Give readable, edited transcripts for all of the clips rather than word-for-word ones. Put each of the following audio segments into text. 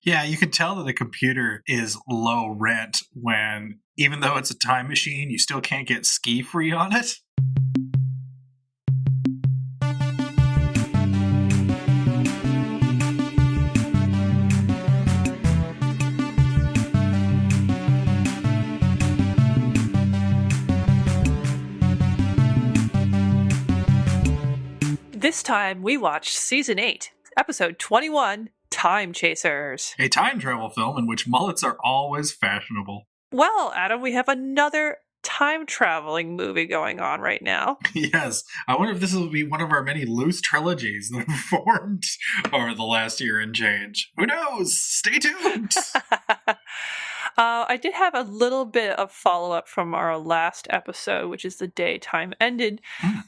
Yeah, you can tell that the computer is low rent when, even though it's a time machine, you still can't get ski-free on it. This time we watched Season 8, Episode 21, Time Chasers. A time travel film in which mullets are always fashionable. Well, Adam, we have another time-traveling movie going on right now. Yes. I wonder if this will be one of our many loose trilogies that have formed over the last year and change. Who knows? Stay tuned! I did have a little bit of follow-up from our last episode, which is the day time ended,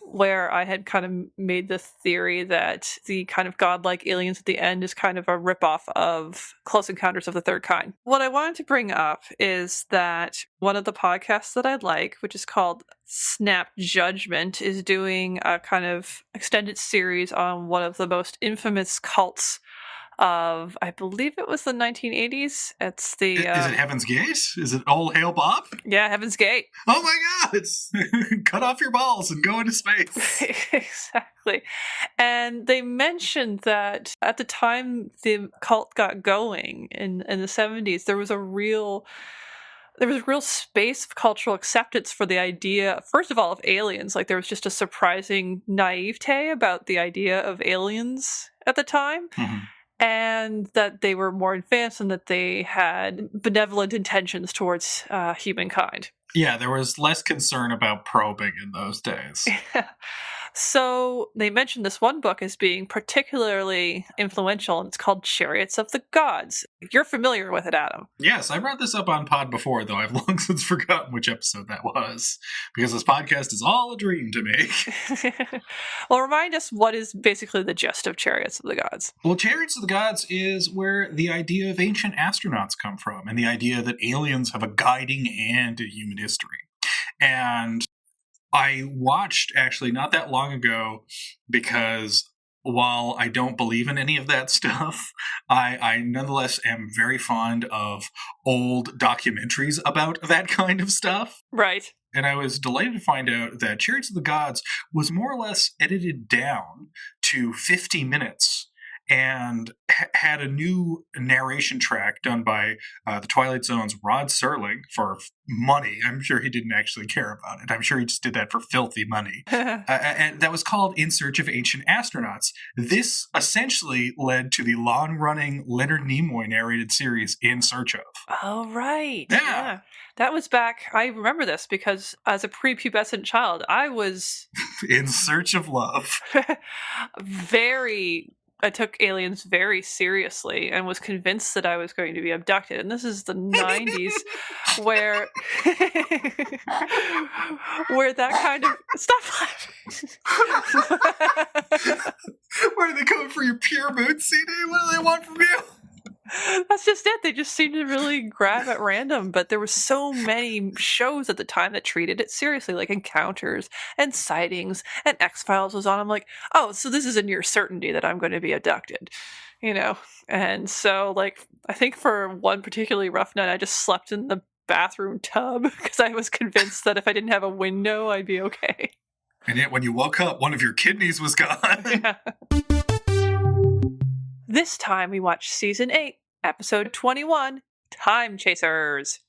where I had kind of made the theory that the kind of godlike aliens at the end is kind of a ripoff of Close Encounters of the Third Kind. What I wanted to bring up is that one of the podcasts that I like, which is called Snap Judgment, is doing a kind of extended series on one of the most infamous cults of, I believe it was the 1980s. It's the... Is it Heaven's Gate? Is it All Hail Bob? Yeah, Heaven's Gate. Oh my god! It's cut off your balls and go into space. Exactly. And they mentioned that at the time the cult got going in the 70s, there was a real space of cultural acceptance for the idea, first of all, of aliens. Like, there was just a surprising naivete about the idea of aliens at the time. Mm-hmm. And that they were more advanced and that they had benevolent intentions towards humankind. Yeah, there was less concern about probing in those days. Yeah. So they mentioned this one book as being particularly influential, and it's called Chariots of the Gods. You're familiar with it, Adam. Yes, I brought this up on pod before, though I've long since forgotten which episode that was, because this podcast is all a dream to make. Well, remind us, what is basically the gist of Chariots of the Gods? Well, Chariots of the Gods is where the idea of ancient astronauts come from, and the idea that aliens have a guiding hand in human history. And I watched, actually, not that long ago, because while I don't believe in any of that stuff, I nonetheless am very fond of old documentaries about that kind of stuff. Right. And I was delighted to find out that Chariots of the Gods was more or less edited down to 50 minutes and had a new narration track done by the Twilight Zone's Rod Serling for money. I'm sure he didn't actually care about it. I'm sure he just did that for filthy money. And that was called In Search of Ancient Astronauts. This essentially led to the long-running Leonard Nimoy narrated series In Search of. Oh, right. Yeah. That was back, I remember this because as a prepubescent child, I was... in search of love. I took aliens very seriously and was convinced that I was going to be abducted. And this is the 90s where where that kind of... Stop laughing. Where are they coming for your pure mood CD? What do they want from you? That's just it. They just seem to really grab at random. But there were so many shows at the time that treated it seriously, like Encounters and Sightings, and X-Files was on. I'm like, oh, so this is a near certainty that I'm going to be abducted, you know? And so, like, I think for one particularly rough night, I just slept in the bathroom tub because I was convinced that if I didn't have a window, I'd be okay. And yet when you woke up, one of your kidneys was gone. Yeah. This time we watched Season 8, Episode 21, Time Chasers.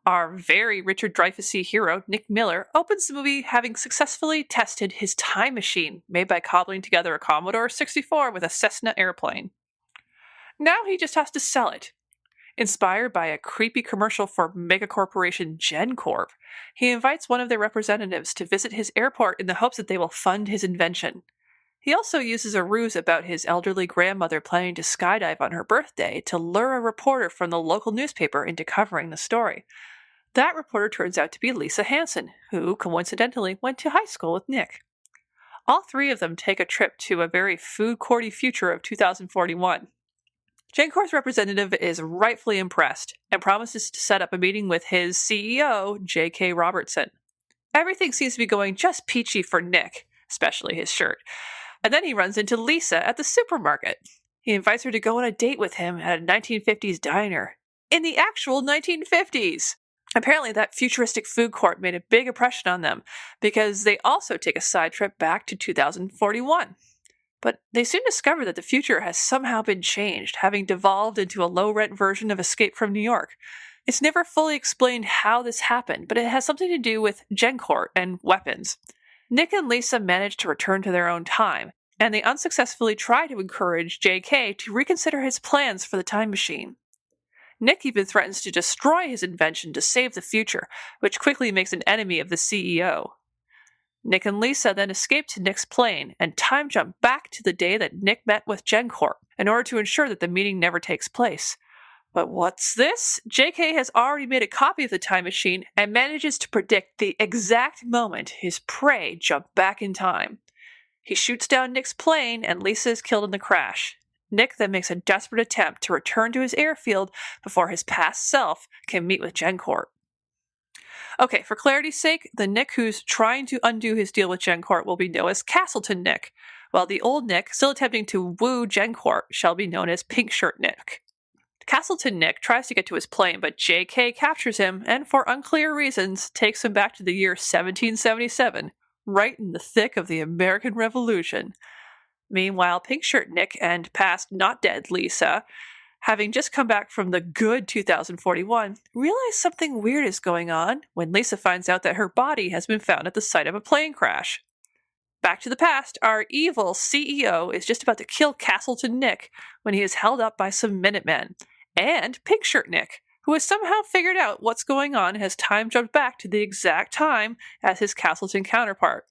Our very Richard Dreyfussy hero, Nick Miller, opens the movie having successfully tested his time machine made by cobbling together a Commodore 64 with a Cessna airplane. Now he just has to sell it. Inspired by a creepy commercial for megacorporation GenCorp, he invites one of their representatives to visit his airport in the hopes that they will fund his invention. He also uses a ruse about his elderly grandmother planning to skydive on her birthday to lure a reporter from the local newspaper into covering the story. That reporter turns out to be Lisa Hanson, who, coincidentally, went to high school with Nick. All three of them take a trip to a very food-courty future of 2041. GenCorp's representative is rightfully impressed and promises to set up a meeting with his CEO, J.K. Robertson. Everything seems to be going just peachy for Nick, especially his shirt. And then he runs into Lisa at the supermarket. He invites her to go on a date with him at a 1950s diner. In the actual 1950s! Apparently, that futuristic food court made a big impression on them, because they also take a side trip back to 2041. But they soon discover that the future has somehow been changed, having devolved into a low-rent version of Escape from New York. It's never fully explained how this happened, but it has something to do with Gencourt and weapons. Nick and Lisa manage to return to their own time, and they unsuccessfully try to encourage JK to reconsider his plans for the time machine. Nick even threatens to destroy his invention to save the future, which quickly makes an enemy of the CEO. Nick and Lisa then escape to Nick's plane and time jump back to the day that Nick met with Gencourt in order to ensure that the meeting never takes place. But what's this? JK has already made a copy of the time machine and manages to predict the exact moment his prey jump back in time. He shoots down Nick's plane and Lisa is killed in the crash. Nick then makes a desperate attempt to return to his airfield before his past self can meet with Gencourt. Okay, for clarity's sake, the Nick who's trying to undo his deal with Gencourt will be known as Castleton Nick, while the old Nick, still attempting to woo Gencourt, shall be known as Pink Shirt Nick. Castleton Nick tries to get to his plane, but JK captures him and, for unclear reasons, takes him back to the year 1777, right in the thick of the American Revolution. Meanwhile, Pink Shirt Nick and past not dead Lisa, having just come back from the good 2041, realize something weird is going on when Lisa finds out that her body has been found at the site of a plane crash. Back to the past, our evil CEO is just about to kill Castleton Nick when he is held up by some Minutemen, and Pink Shirt Nick, who has somehow figured out what's going on and has time jumped back to the exact time as his Castleton counterpart.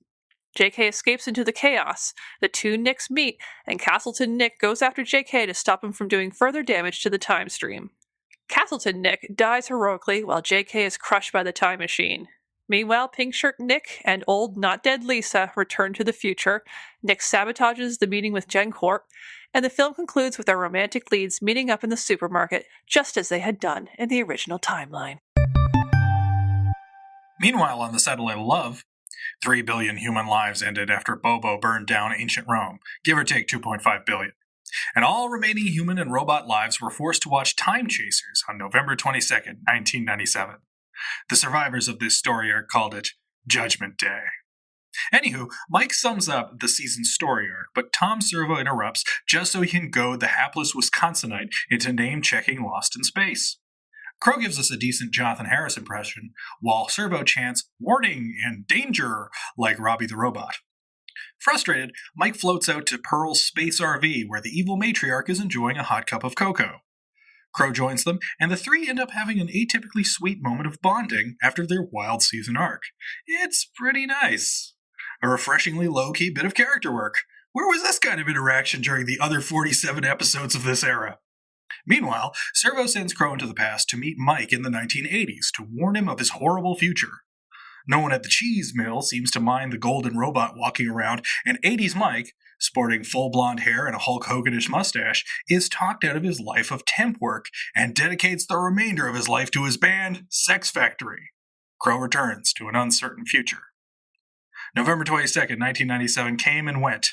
JK escapes into the chaos, the two Nicks meet, and Castleton Nick goes after JK to stop him from doing further damage to the time stream. Castleton Nick dies heroically while JK is crushed by the time machine. Meanwhile, Pink Shirt Nick and old not dead Lisa return to the future. Nick sabotages the meeting with Gencourt, and the film concludes with our romantic leads meeting up in the supermarket, just as they had done in the original timeline. Meanwhile, on the satellite of love, 3 billion human lives ended after Bobo burned down ancient Rome, give or take 2.5 billion. And all remaining human and robot lives were forced to watch Time Chasers on November 22nd, 1997. The survivors of this story arc called it Judgment Day. Anywho, Mike sums up the season's story arc, but Tom Servo interrupts just so he can goad the hapless Wisconsinite into name-checking Lost in Space. Crow gives us a decent Jonathan Harris impression, while Servo chants warning and danger like Robbie the Robot. Frustrated, Mike floats out to Pearl's space RV where the evil matriarch is enjoying a hot cup of cocoa. Crow joins them, and the three end up having an atypically sweet moment of bonding after their wild season arc. It's pretty nice. A refreshingly low-key bit of character work. Where was this kind of interaction during the other 47 episodes of this era? Meanwhile, Servo sends Crow into the past to meet Mike in the 1980s to warn him of his horrible future. No one at the cheese mill seems to mind the golden robot walking around, and 80s Mike, sporting full blonde hair and a Hulk Hoganish mustache, is talked out of his life of temp work and dedicates the remainder of his life to his band, Sex Factory. Crow returns to an uncertain future. November 22nd, 1997 came and went.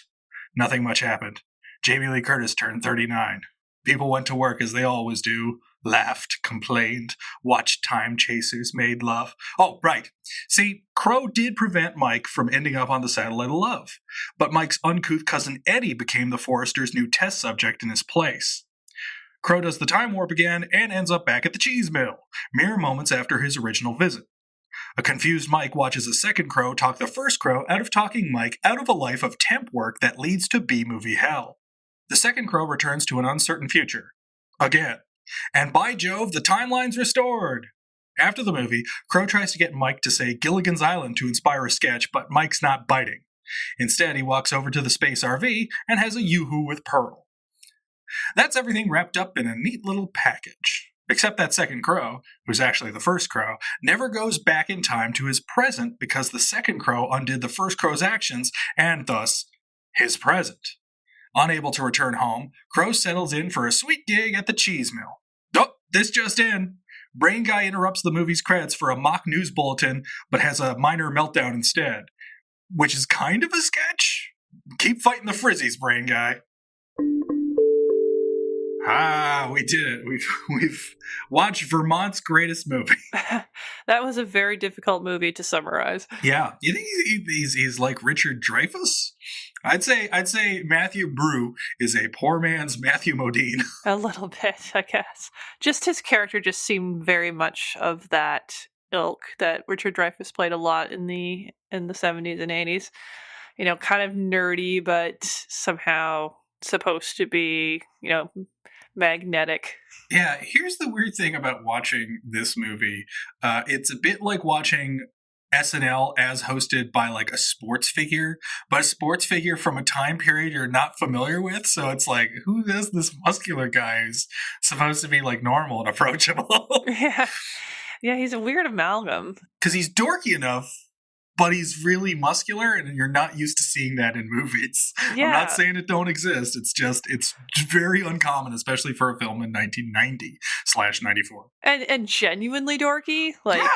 Nothing much happened. Jamie Lee Curtis turned 39. People went to work as they always do, laughed, complained, watched Time Chasers, made love. Oh, right. See, Crow did prevent Mike from ending up on the satellite of love, but Mike's uncouth cousin Eddie became the Forrester's new test subject in his place. Crow does the time warp again and ends up back at the cheese mill, mere moments after his original visit. A confused Mike watches a second Crow talk the first Crow out of talking Mike out of a life of temp work that leads to B-movie hell. The second Crow returns to an uncertain future. Again. And by Jove, the timeline's restored! After the movie, Crow tries to get Mike to say Gilligan's Island to inspire a sketch, but Mike's not biting. Instead, he walks over to the space RV and has a yoo-hoo with Pearl. That's everything wrapped up in a neat little package. Except that second Crow, who's actually the first Crow, never goes back in time to his present because the second Crow undid the first Crow's actions and, thus, his present. Unable to return home, Crow settles in for a sweet gig at the cheese mill. Oh, this just in. Brain Guy interrupts the movie's credits for a mock news bulletin, but has a minor meltdown instead. Which is kind of a sketch. Keep fighting the frizzies, Brain Guy. Ah, we did it. We've watched Vermont's greatest movie. That was a very difficult movie to summarize. Yeah, you think he's like Richard Dreyfuss? I'd say Matthew Brew is a poor man's Matthew Modine. A little bit, I guess. Just his character just seemed very much of that ilk that Richard Dreyfuss played a lot in the 70s and 80s. You know, kind of nerdy, but somehow supposed to be, you know, magnetic. Yeah, here's the weird thing about watching this movie. It's a bit like watching SNL as hosted by like a sports figure, but a sports figure from a time period you're not familiar with. So it's like, who is this muscular guy who's supposed to be like normal and approachable? Yeah, he's a weird amalgam. Because he's dorky enough, but he's really muscular, and you're not used to seeing that in movies. Yeah. I'm not saying it don't exist. It's very uncommon, especially for a film in 1990/94. And genuinely dorky. Like,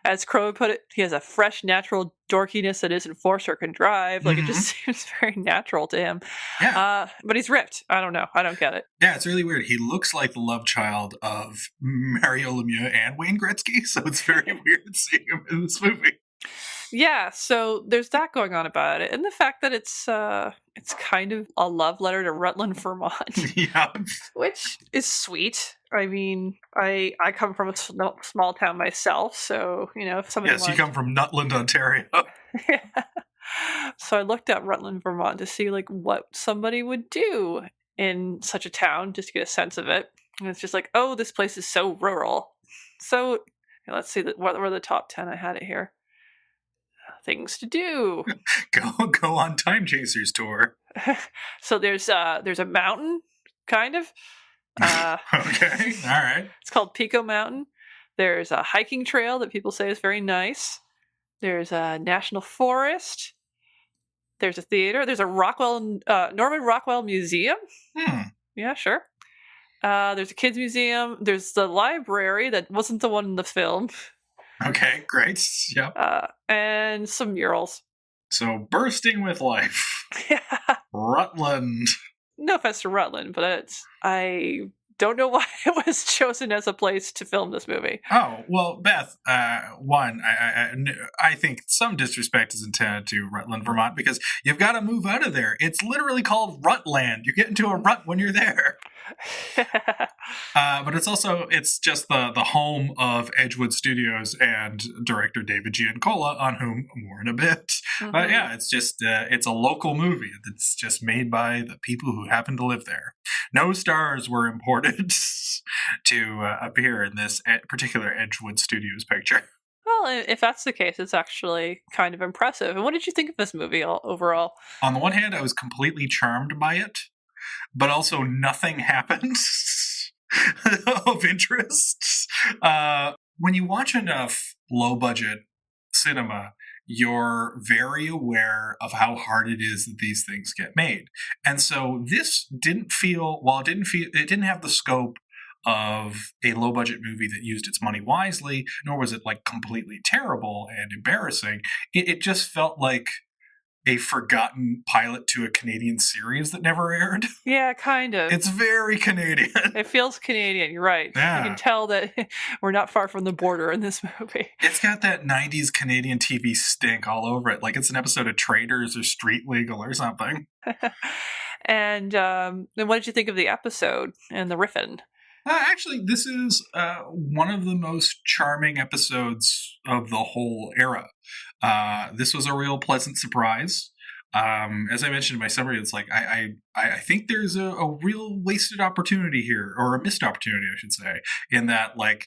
as Crow would put it, he has a fresh, natural dorkiness that isn't forced or contrived. Like, it just seems very natural to him. Yeah. But he's ripped. I don't know. I don't get it. Yeah, it's really weird. He looks like the love child of Mario Lemieux and Wayne Gretzky, so it's very weird seeing him in this movie. Yeah, so there's that going on about it, and the fact that it's kind of a love letter to Rutland, Vermont. Yeah, which is sweet. I mean, I come from a small town myself, so you know if somebody. Yes, you come from Nutland, Ontario. Yeah. So I looked at Rutland, Vermont to see like what somebody would do in such a town, just to get a sense of it. And it's just like, oh, this place is so rural. So let's see what were the top 10. I had it here. Things to do. Go on Time Chasers tour. So there's a mountain, kind of. Okay, all right. It's called Pico Mountain. There's a hiking trail that people say is very nice. There's a national forest. There's a theater. There's a Norman Rockwell Museum. Yeah, sure. There's a kids museum. There's the library that wasn't the one in the film. Okay, great. Yep. And some murals. So bursting with life. Yeah. Rutland. No offense to Rutland, but I don't know why it was chosen as a place to film this movie. Oh, well, Beth, one, I think some disrespect is intended to Rutland, Vermont, because you've got to move out of there. It's literally called Rutland. You get into a rut when you're there. But it's just the home of Edgewood Studios and director David Giancola, on whom more in a bit. But yeah, it's just it's a local movie that's just made by the people who happen to live there. No stars were imported to appear in this particular Edgewood Studios picture. Well, if that's the case, it's actually kind of impressive. And what did you think of this movie overall? On the one hand, I was completely charmed by it, but also nothing happens of interest. When you watch enough low-budget cinema, you're very aware of how hard it is that these things get made. And so this didn't have the scope of a low-budget movie that used its money wisely, nor was it like completely terrible and embarrassing. It just felt like a forgotten pilot to a Canadian series that never aired. Yeah, kind of. It's very Canadian. It feels Canadian, you're right. Yeah. You can tell that we're not far from the border in this movie. It's got that 90s Canadian TV stink all over it, like it's an episode of Traders or Street Legal or something. And then what did you think of the episode and the riffing? Actually, this is one of the most charming episodes of the whole era. This was a real pleasant surprise. As I mentioned in my summary, it's like I think there's a real wasted opportunity here, or a missed opportunity, I should say, in that, like,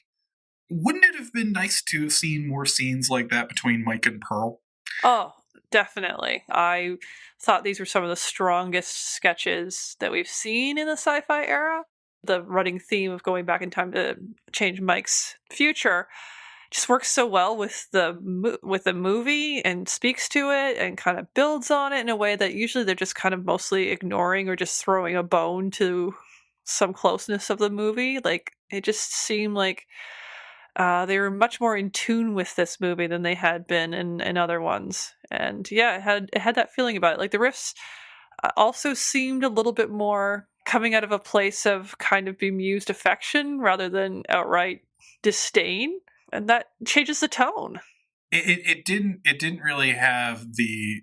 wouldn't it have been nice to have seen more scenes like that between Mike and Pearl? Oh, definitely. I thought these were some of the strongest sketches that we've seen in the sci-fi era. The running theme of going back in time to change Mike's future just works so well with the movie and speaks to it and kind of builds on it in a way that usually they're just kind of mostly ignoring or just throwing a bone to some closeness of the movie. Like, it just seemed like they were much more in tune with this movie than they had been in other ones. And yeah, it had that feeling about it. Like, the riffs also seemed a little bit more coming out of a place of kind of bemused affection rather than outright disdain, and that changes the tone. It didn't really have the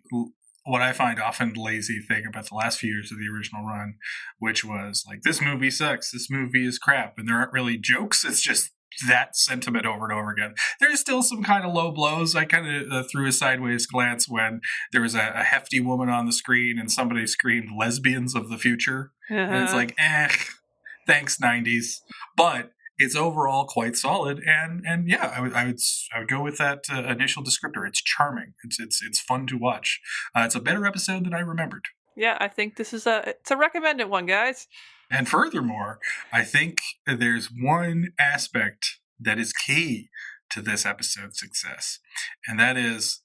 what I find often lazy thing about the last few years of the original run, which was like, this movie sucks, this movie is crap, and there aren't really jokes. It's just that sentiment over and over again. There's still some kind of low blows. I kind of threw a sideways glance when there was a hefty woman on the screen and somebody screamed lesbians of the future. And it's like, thanks 90s. But it's overall quite solid, and yeah, I would go with that initial descriptor. It's charming. It's fun to watch. It's a better episode than I remembered. Yeah, I think this is it's a recommended one, guys. And furthermore, I think there's one aspect that is key to this episode's success, and that is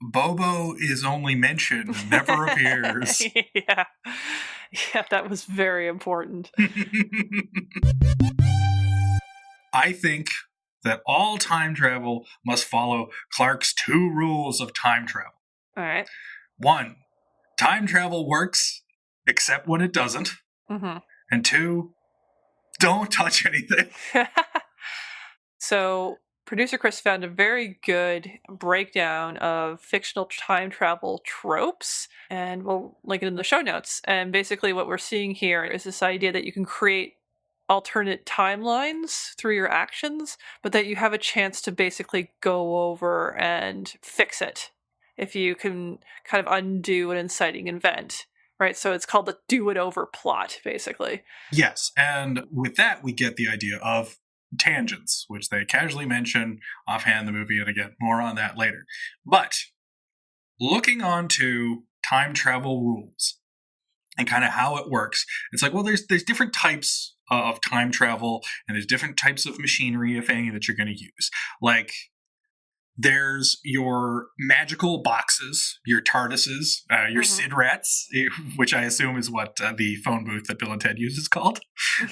Bobo is only mentioned, never appears. Yeah, that was very important. I think that all time travel must follow Clark's 2 rules of time travel. All right. 1, time travel works except when it doesn't. Mm-hmm. And 2, don't touch anything. So producer Chris found a very good breakdown of fictional time travel tropes, and we'll link it in the show notes. And basically what we're seeing here is this idea that you can create alternate timelines through your actions, but that you have a chance to basically go over and fix it if you can kind of undo an inciting event, right? So it's called the do it over plot, basically. Yes, and with that we get the idea of tangents, which they casually mention offhand in the movie, and again, more on that later. But looking on to time travel rules and kind of how it works, it's like, well, there's different types of time travel, and there's different types of machinery, if any, that you're going to use. Like, there's your magical boxes, your TARDISes, your Sid Rats, which I assume is what the phone booth that Bill and Ted use is called,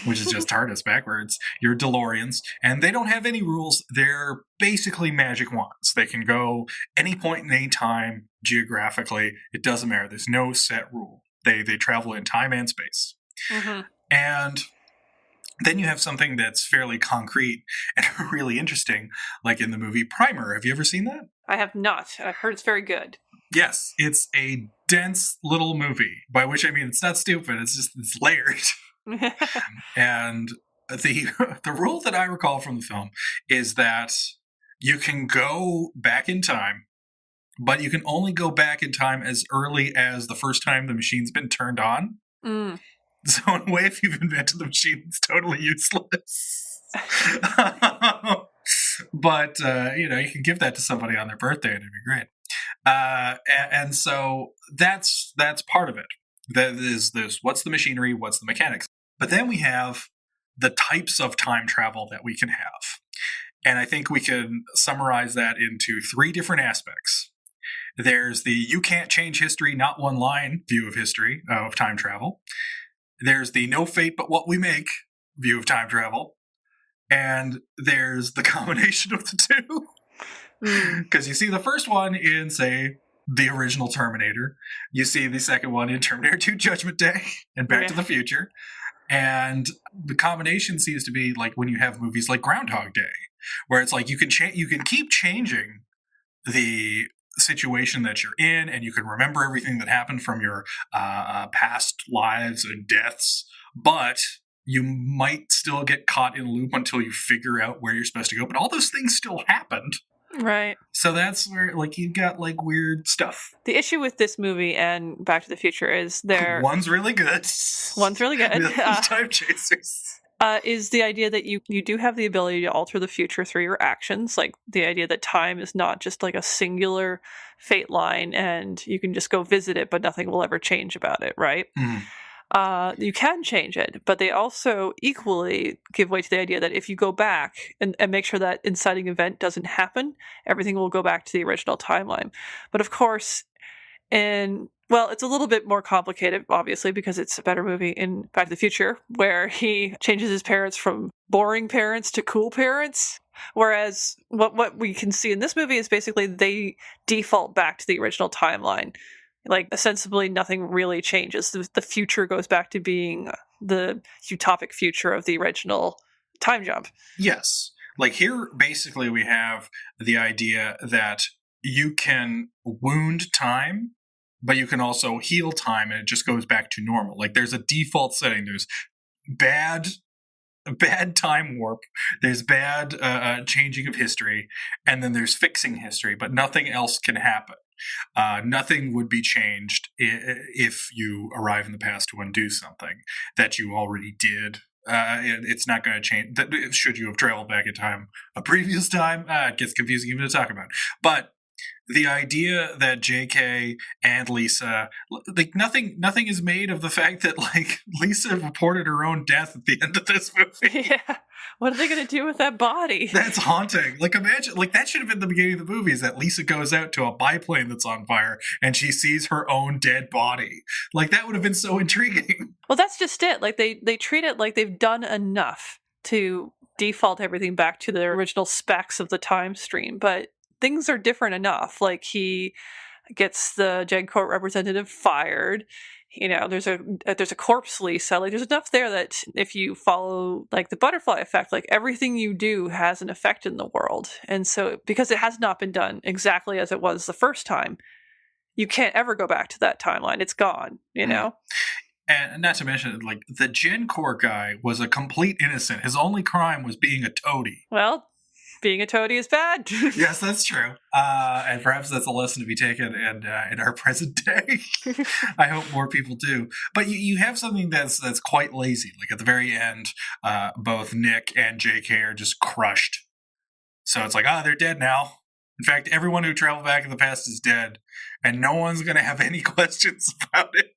which is just TARDIS backwards. Your DeLoreans, and they don't have any rules. They're basically magic wands. They can go any point in any time geographically. It doesn't matter. There's no set rule. They travel in time and space. Mm-hmm. And then you have something that's fairly concrete and really interesting, like in the movie Primer. Have you ever seen that? I have not. I've heard it's very good. Yes, it's a dense little movie, by which I mean it's not stupid, it's layered. And the rule that I recall from the film is that you can go back in time, but you can only go back in time as early as the first time the machine's been turned on. Mm. So in a way, if you've invented the machine, it's totally useless. But, you can give that to somebody on their birthday and it'd be great. And so that's part of it. There's what's the machinery, what's the mechanics. But then we have the types of time travel that we can have. And I think we can summarize that into 3 different aspects. There's the you can't change history, not one line view of history of time travel. There's the no fate but what we make view of time travel. And there's the combination of the 2. Because you see the first one in, say, the original Terminator. You see the second one in Terminator 2 Judgment Day and Back to the Future. And the combination seems to be like when you have movies like Groundhog Day, where it's like you can keep changing the situation that you're in, and you can remember everything that happened from your past lives and deaths, but you might still get caught in a loop until you figure out where you're supposed to go. But all those things still happened. Right. So that's where, like, you've got, like, weird stuff. The issue with this movie and Back to the Future is One's really good. One's really good. Time chasers. Is the idea that you do have the ability to alter the future through your actions, like the idea that time is not just like a singular fate line and you can just go visit it but nothing will ever change about it, right? You can change it, but they also equally give way to the idea that if you go back and make sure that inciting event doesn't happen, everything will go back to the original timeline. But of course, it's a little bit more complicated, obviously, because it's a better movie in Back to the Future, where he changes his parents from boring parents to cool parents. Whereas what we can see in this movie is basically they default back to the original timeline. Like, ostensibly, nothing really changes. The future goes back to being the utopic future of the original time jump. Yes. Like here, basically, we have the idea that you can wound time, but you can also heal time, and it just goes back to normal. Like there's a default setting. There's bad time warp, there's bad changing of history, and then there's fixing history, but nothing else can happen. Nothing would be changed if you arrive in the past to undo something that you already did. It's not going to change. Should you have traveled back in time a previous time, it gets confusing even to talk about. But the idea that JK and Lisa, like nothing is made of the fact that like Lisa reported her own death at the end of this movie. Yeah. What are they going to do with that body? That's haunting. Like imagine, like that should have been the beginning of the movie, is that Lisa goes out to a biplane that's on fire and she sees her own dead body. Like that would have been so intriguing. Well, that's just it. Like they treat it like they've done enough to default everything back to the original specs of the time stream, but things are different enough. Like he gets the GenCorp representative fired. You know, there's a corpse Lisa. Like there's enough there that if you follow like the butterfly effect, like everything you do has an effect in the world. And so because it has not been done exactly as it was the first time, you can't ever go back to that timeline. It's gone, you know? And not to mention, like the GenCorp guy was a complete innocent. His only crime was being a toady. Well, being a toady is bad. Yes, that's true. And perhaps that's a lesson to be taken in our present day. I hope more people do. But you have something that's quite lazy. Like at the very end, both Nick and JK are just crushed. So it's like, they're dead now. In fact, everyone who traveled back in the past is dead, and no one's going to have any questions about it.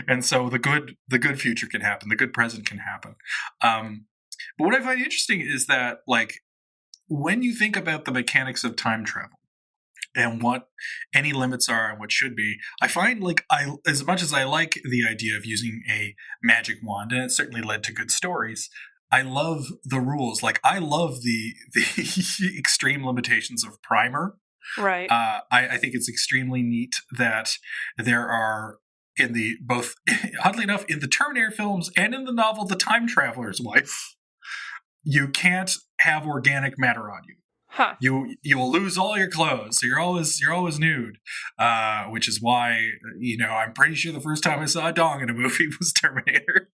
And so the good future can happen. The good present can happen. But what I find interesting is that, like, when you think about the mechanics of time travel and what any limits are and what should be, I find like as much as I like the idea of using a magic wand, and it certainly led to good stories, I love the rules. Like I love the extreme limitations of primer. Right. I think it's extremely neat that there are oddly enough, in the Terminator films and in the novel The Time Traveler's Wife, you can't have organic matter on you. Huh. You will lose all your clothes. So you're always nude, which is why I'm pretty sure the first time I saw a dong in a movie was Terminator.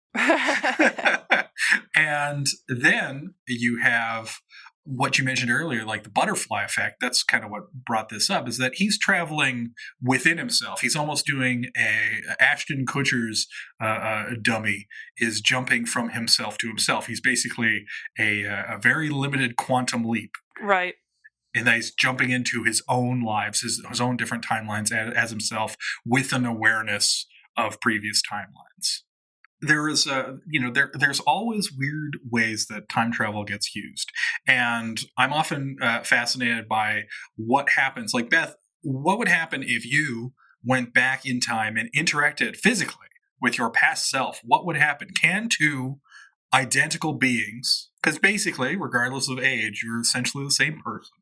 And then you have what you mentioned earlier, like the butterfly effect. That's kind of what brought this up, is that he's traveling within himself. He's almost doing Ashton Kutcher's dummy, is jumping from himself to himself. He's basically a very limited quantum leap. Right. And that he's jumping into his own lives, his own different timelines as himself, with an awareness of previous timelines. There is there's always weird ways that time travel gets used. And I'm often fascinated by what happens. Like, Beth, what would happen if you went back in time and interacted physically with your past self? What would happen? Can two identical beings, because basically, regardless of age, you're essentially the same person.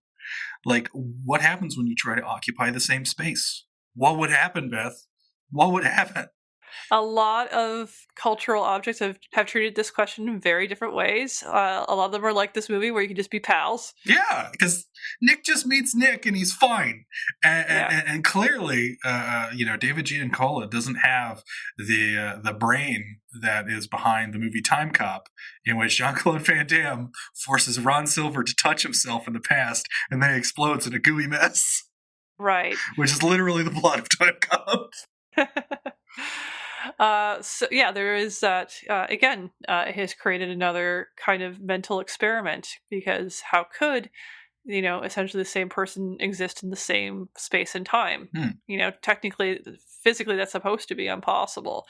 Like, what happens when you try to occupy the same space? What would happen, Beth? What would happen? A lot of cultural objects have treated this question in very different ways. A lot of them are like this movie where you can just be pals. Yeah, because Nick just meets Nick and he's fine. And clearly, David Giancola doesn't have the brain that is behind the movie Time Cop, in which Jean-Claude Van Damme forces Ron Silver to touch himself in the past and then he explodes in a gooey mess. Right. Which is literally the plot of Time Cop. There is that. Again, it has created another kind of mental experiment, because how could, essentially the same person exist in the same space and time? Technically, physically, that's supposed to be impossible.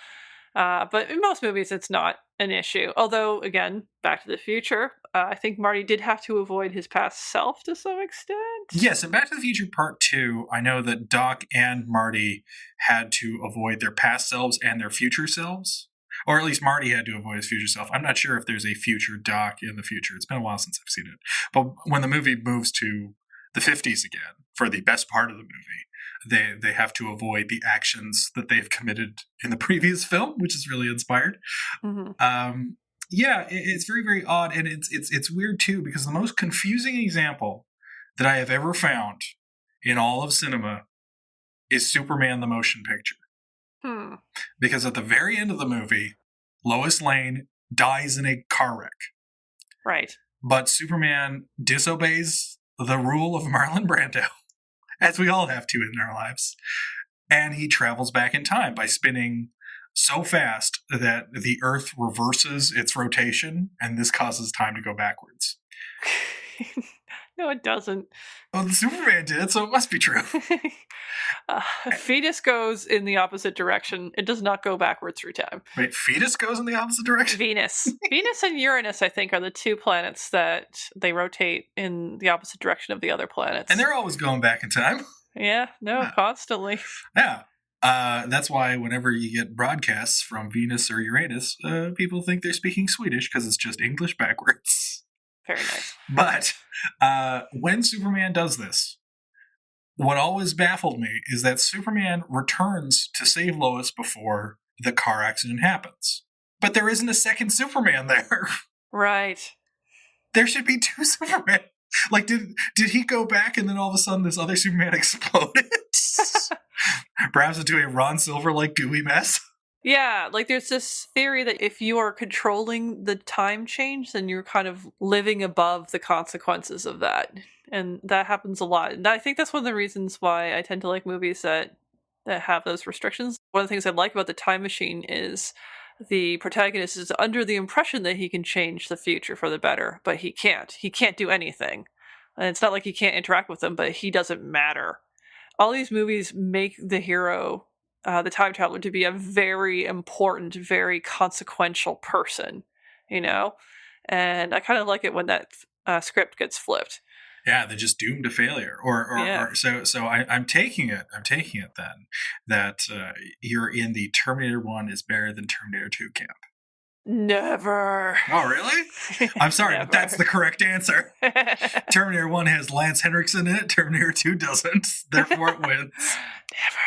But in most movies, it's not an issue. Although, again, Back to the Future, I think Marty did have to avoid his past self to some extent. Yes, in Back to the Future Part 2, I know that Doc and Marty had to avoid their past selves and their future selves. Or at least Marty had to avoid his future self. I'm not sure if there's a future Doc in the future. It's been a while since I've seen it. But when the movie moves to the 50s again, for the best part of the movie, they have to avoid the actions that they've committed in the previous film, which is really inspired. Yeah, it's very, very odd, and it's weird too, because the most confusing example that I have ever found in all of cinema is Superman the Motion Picture. Because at the very end of the movie, Lois Lane dies in a car wreck. Right. But Superman disobeys the rule of Marlon Brando, as we all have to in our lives, and he travels back in time by spinning so fast that the Earth reverses its rotation, and this causes time to go backwards. No, it doesn't. Well, the Superman did, so it must be true. Fetus goes in the opposite direction. It does not go backwards through time. Wait, Fetus goes in the opposite direction? Venus. Venus and Uranus, I think, are the two planets that they rotate in the opposite direction of the other planets. And they're always going back in time. Yeah, no, constantly. Yeah. That's why whenever you get broadcasts from Venus or Uranus, people think they're speaking Swedish because it's just English backwards. Very nice. But when Superman does this, what always baffled me is that Superman returns to save Lois before the car accident happens. But there isn't a second Superman there. Right. There should be two Supermen. Like, did he go back and then all of a sudden this other Superman exploded? Perhaps into a Ron Silver-like gooey mess? Yeah, like there's this theory that if you are controlling the time change, then you're kind of living above the consequences of that. And that happens a lot. And I think that's one of the reasons why I tend to like movies that have those restrictions. One of the things I like about The Time Machine is the protagonist is under the impression that he can change the future for the better, but he can't. He can't do anything. And it's not like he can't interact with them, but he doesn't matter. All these movies make the hero, the time traveler, to be a very important, very consequential person, you know? And I kind of like it when that script gets flipped. Yeah, they're just doomed to failure. Or so I'm taking it then that you're in the Terminator 1 is better than Terminator 2 camp. Never. Oh, really? I'm sorry, but that's the correct answer. Terminator 1 has Lance Henriksen in it. Terminator 2 doesn't. Therefore, it wins. Never.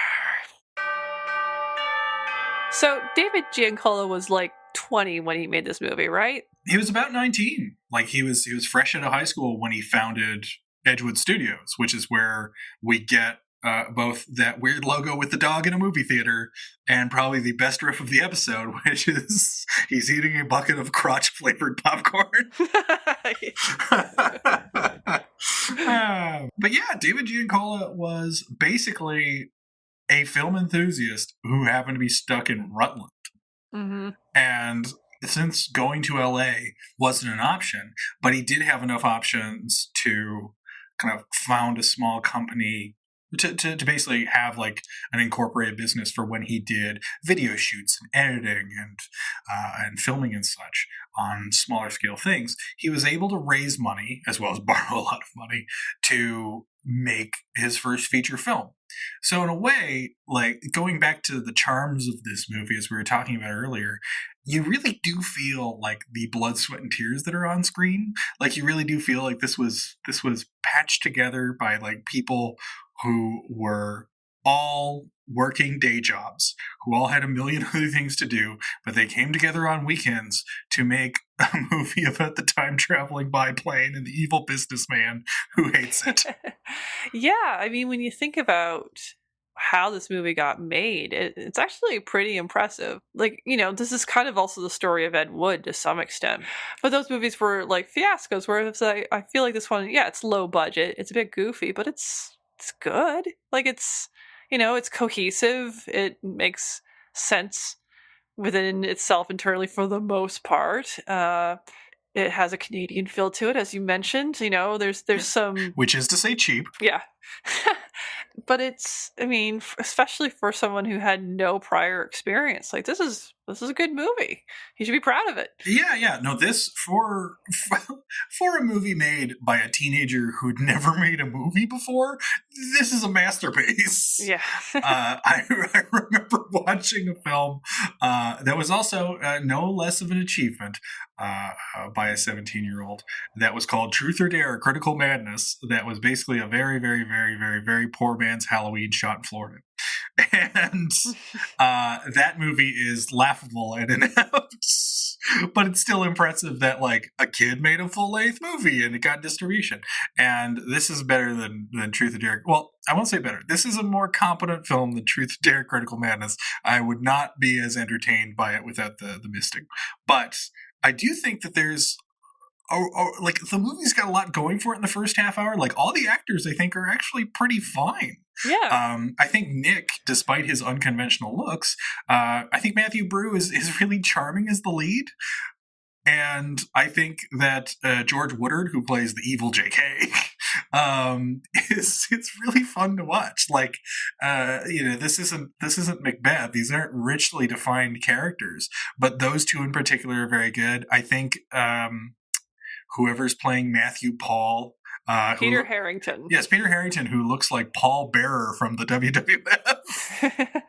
So, David Giancola was like 20 when he made this movie, right? He was about 19. Like, he was fresh out of high school when he founded Edgewood Studios, which is where we get both that weird logo with the dog in a movie theater and probably the best riff of the episode, which is he's eating a bucket of crotch-flavored popcorn. But yeah, David Giancola was basically a film enthusiast who happened to be stuck in Rutland. Mm-hmm. And since going to LA wasn't an option, but he did have enough options to kind of found a small company to basically have like an incorporated business for when he did video shoots and editing and filming and such on smaller scale things. He was able to raise money as well as borrow a lot of money to make his first feature film. So in a way, like going back to the charms of this movie, as we were talking about earlier, you really do feel like the blood, sweat, and tears that are on screen. Like you really do feel like this was patched together by like people who were all working day jobs, who all had a million other things to do, but they came together on weekends to make a movie about the time traveling biplane and the evil businessman who hates it. Yeah, I mean, when you think about how this movie got made, it's actually pretty impressive. Like, you know, this is kind of also the story of Ed Wood to some extent. But those movies were like fiascos, where it's like, I feel like this one, yeah, it's low budget, it's a bit goofy, but it's good. Like it's, you know, it's cohesive. It makes sense within itself internally for the most part. It has a Canadian feel to it, as you mentioned. You know, there's some, which is to say cheap. Yeah. But it's, I mean, especially for someone who had no prior experience, like this is this is a good movie. He should be proud of it. Yeah. No, this for a movie made by a teenager who'd never made a movie before, this is a masterpiece. Yeah. I remember watching a film that was also no less of an achievement by a 17-year-old that was called Truth or Dare: Critical Madness. That was basically a very, very, very, very, very poor man's Halloween shot in Florida. And that movie is laughable and inept, but it's still impressive that like a kid made a full-length movie and it got distribution. And this is better than Truth or Dare. Well, I won't say better. This is a more competent film than Truth or Dare: Critical Madness. I would not be as entertained by it without the mystic. But I do think that there's like the movie's got a lot going for it in the first half hour. Like all the actors, I think, are actually pretty fine. Yeah. I think Nick, despite his unconventional looks, I think Matthew Brew is really charming as the lead. And I think that George Woodard, who plays the evil JK, it's really fun to watch. Like, this isn't Macbeth. These aren't richly defined characters, but those two in particular are very good. I think whoever's playing Matthew Paul. Peter Harrington. Yes, Peter Harrington, who looks like Paul Bearer from the WWF.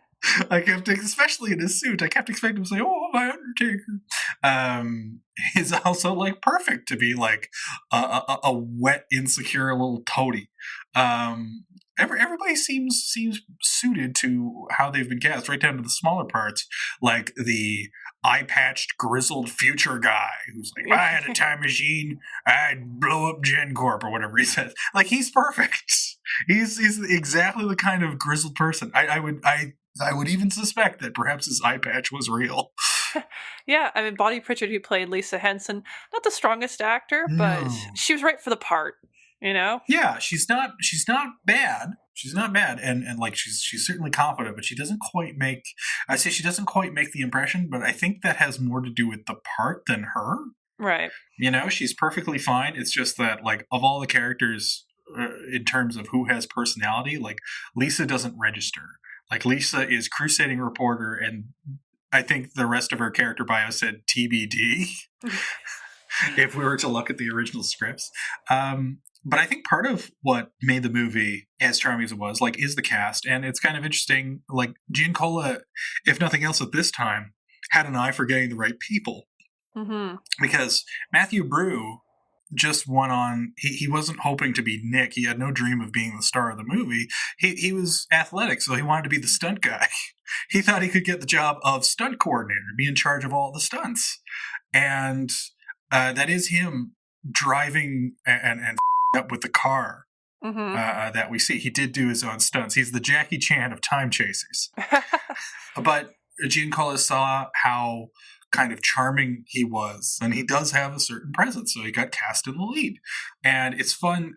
I kept, especially in his suit, I kept expecting him to say, "Oh, my Undertaker." Is also like perfect to be like a wet, insecure little toady. Everybody seems suited to how they've been cast, right down to the smaller parts, like the eye-patched, grizzled future guy who's like, "If I had a time machine, I'd blow up GenCorp," or whatever he says. Like, he's perfect. He's exactly the kind of grizzled person. I would even suspect that perhaps his eye patch was real. Yeah, I mean, Bonnie Pritchard, who played Lisa Henson, not the strongest actor, but she was right for the part. You know? Yeah, she's not bad. She's not bad, and like she's certainly confident, but she doesn't quite make. I say she doesn't quite make the impression, but I think that has more to do with the part than her. Right. You know, she's perfectly fine. It's just that, like, of all the characters, in terms of who has personality, like Lisa doesn't register. Like, Lisa is crusading reporter, and I think the rest of her character bio said TBD. If we were to look at the original scripts. But I think part of what made the movie as charming as it was, like, is the cast. And it's kind of interesting. Like, Giancola, if nothing else at this time, had an eye for getting the right people. Mm-hmm. Because Matthew Brew just went on, he wasn't hoping to be Nick. He had no dream of being the star of the movie. He was athletic, so he wanted to be the stunt guy. He thought he could get the job of stunt coordinator, be in charge of all the stunts. And that is him driving and up with the car that we see. He did do his own stunts. He's the Jackie Chan of time chasers. But Giancola saw how kind of charming he was, and he does have a certain presence, so he got cast in the lead. And it's fun.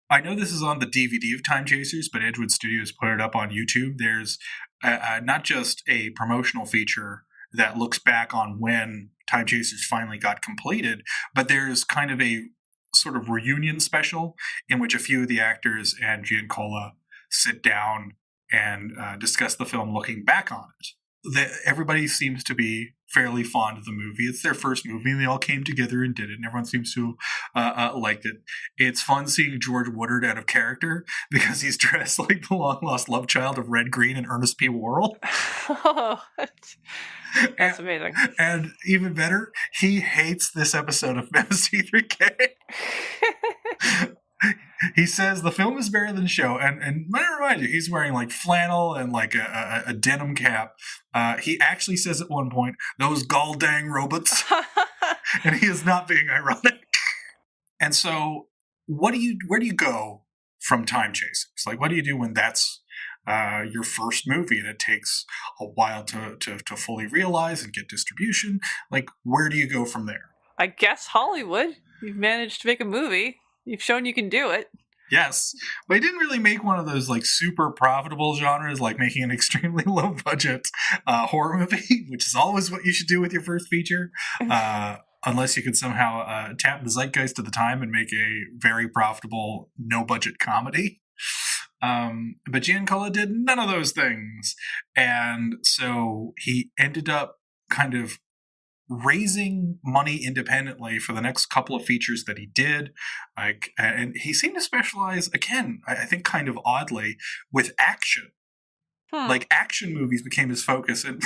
I know this is on the DVD of Time Chasers, but Edgewood Studios put it up on YouTube. There's not just a promotional feature that looks back on when Time Chasers finally got completed, but there's kind of a sort of reunion special in which a few of the actors and Giancola sit down and discuss the film looking back on it. Everybody seems to be fairly fond of the movie. It's their first movie, and they all came together and did it, and everyone seems to liked it. It's fun seeing George Woodard out of character because he's dressed like the long-lost love child of Red Green and Ernest P. Worrell. Oh, that's amazing. And even better, he hates this episode of MST3K. He says the film is better than the show, and let me remind you, he's wearing like flannel and like a denim cap. He actually says at one point, "Those gall dang robots," and he is not being ironic. And so, where do you go from Time Chasers? Like, what do you do when that's your first movie and it takes a while to fully realize and get distribution? Like, where do you go from there? I guess Hollywood. You've managed to make a movie. You've shown you can do it. Yes, but he didn't really make one of those like super profitable genres, like making an extremely low budget horror movie, which is always what you should do with your first feature, unless you can somehow tap the zeitgeist of the time and make a very profitable no budget comedy. But Giancola did none of those things, and so he ended up kind of raising money independently for the next couple of features that he did. And he seemed to specialize, again, I think kind of oddly, with action. Like, action movies became his focus. And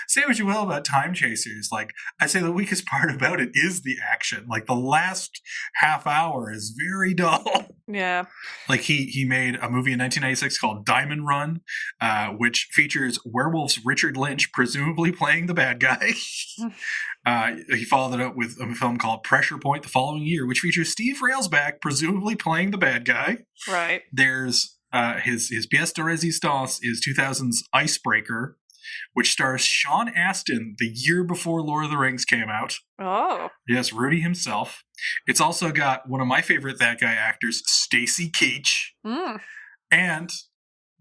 say what you will about Time Chasers, like, I'd say the weakest part about it is the action. Like, the last half hour is very dull. Yeah. Like, he made a movie in 1996 called Diamond Run, which features werewolves Richard Lynch presumably playing the bad guy. He followed it up with a film called Pressure Point the following year, which features Steve Railsback presumably playing the bad guy. Right. There's his pièce de résistance is 2000's Icebreaker, which stars Sean Astin the year before Lord of the Rings came out. Oh. Yes, Rudy himself. It's also got one of my favorite that guy actors, Stacy Keach, and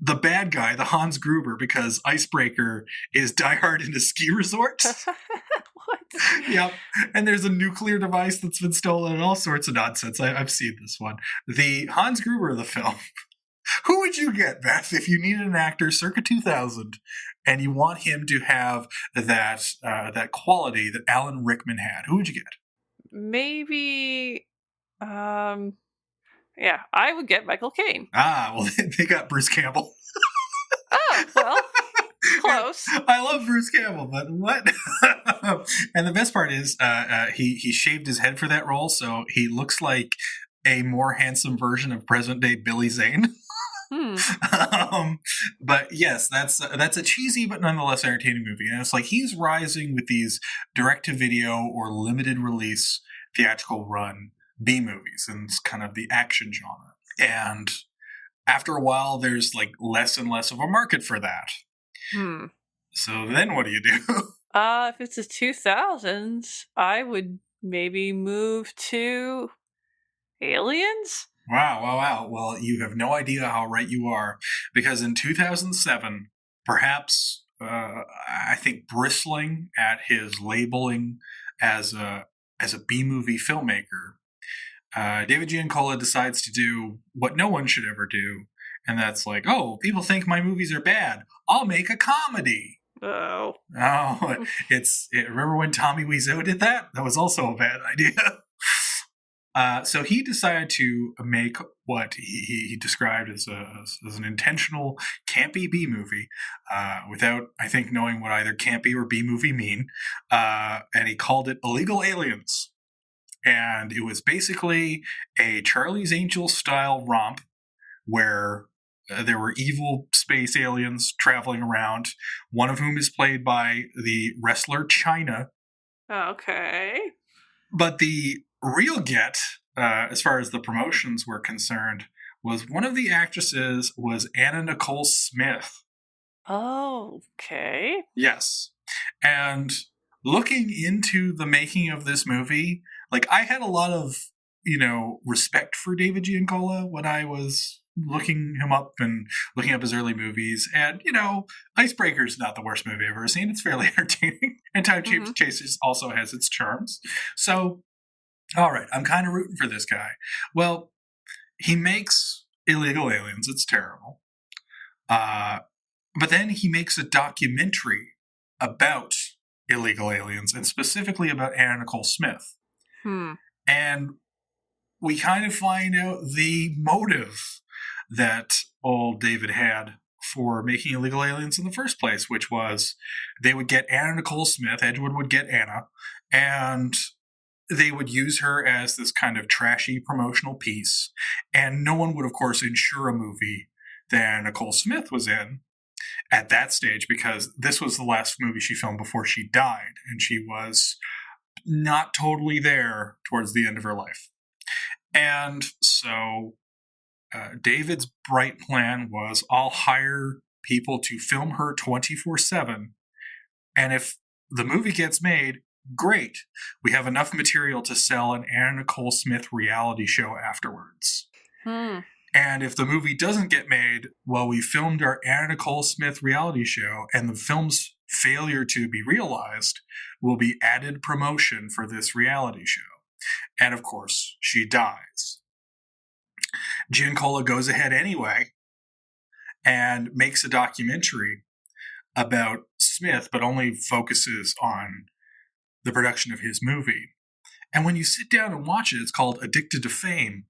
the bad guy, the Hans Gruber, because Icebreaker is Die Hard in a ski resort. What? Yep. And there's a nuclear device that's been stolen and all sorts of nonsense. I've seen this one. The Hans Gruber of the film. Who would you get, Beth, if you needed an actor circa 2000 and you want him to have that quality that Alan Rickman had? Who would you get? Maybe, yeah, I would get Michael Caine. Well, they got Bruce Campbell. Oh, well, close. I love Bruce Campbell, but what? And the best part is he shaved his head for that role, so he looks like a more handsome version of present-day Billy Zane. But yes, that's a cheesy but nonetheless entertaining movie, and it's like he's rising with these direct-to-video or limited release theatrical run B movies, and it's kind of the action genre. And after a while, there's like less and less of a market for that. So then, what do you do? If it's the 2000s, I would maybe move to Aliens. Wow. Well, you have no idea how right you are, because in 2007, perhaps, I think bristling at his labeling as a B-movie filmmaker, David Giancola decides to do what no one should ever do, and that's like, oh, people think my movies are bad. I'll make a comedy. Oh. Remember when Tommy Wiseau did that? That was also a bad idea. So he decided to make what he described as an intentional campy B movie, without, I think, knowing what either campy or B movie mean. And he called it Illegal Aliens. And it was basically a Charlie's Angels style romp where there were evil space aliens traveling around, one of whom is played by the wrestler Chyna. Okay. But the real get, as far as the promotions were concerned, was one of the actresses was Anna Nicole Smith. Oh, okay. Yes. And looking into the making of this movie, like, I had a lot of, respect for David Giancola when I was looking him up and looking up his early movies. And, Icebreaker's not the worst movie I've ever seen. It's fairly entertaining. And Time Chasers also has its charms. So, all right, I'm kind of rooting for this guy. Well, he makes Illegal Aliens. It's terrible. But then he makes a documentary about illegal aliens, and specifically about Anna Nicole Smith. And we kind of find out the motive that old David had for making Illegal Aliens in the first place, which was they would get Anna Nicole Smith, Edgewood would get Anna, and they would use her as this kind of trashy promotional piece. And no one would, of course, insure a movie that Anna Nicole Smith was in at that stage, because this was the last movie she filmed before she died, and she was not totally there towards the end of her life. And so David's bright plan was, I'll hire people to film her 24/7, and if the movie gets made, great. We have enough material to sell an Anna Nicole Smith reality show afterwards. And if the movie doesn't get made, well, we filmed our Anna Nicole Smith reality show, and the film's failure to be realized will be added promotion for this reality show. And of course, she dies. Giancola goes ahead anyway and makes a documentary about Smith, but only focuses on the production of his movie. And when you sit down and watch it, it's called Addicted to Fame.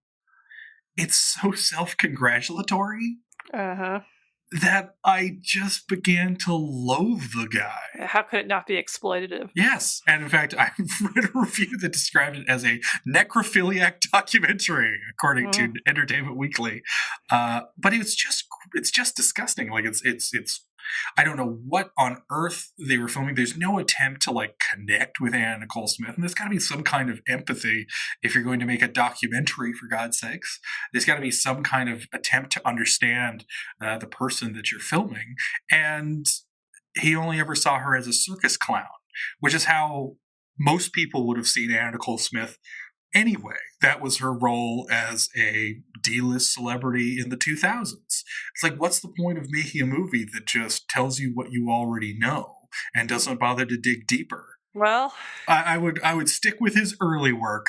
It's so self-congratulatory that I just began to loathe the guy. How could it not be exploitative? Yes. And in fact, I read a review that described it as a necrophiliac documentary, according to Entertainment Weekly. But it's just disgusting. Like it's I don't know what on earth they were filming. There's no attempt to like connect with Anna Nicole Smith. And there's got to be some kind of empathy if you're going to make a documentary, for God's sakes. There's got to be some kind of attempt to understand the person that you're filming. And he only ever saw her as a circus clown, which is how most people would have seen Anna Nicole Smith anyway. That was her role as a D-list celebrity in the 2000s. It's like, what's the point of making a movie that just tells you what you already know and doesn't bother to dig deeper? Well, I would stick with his early work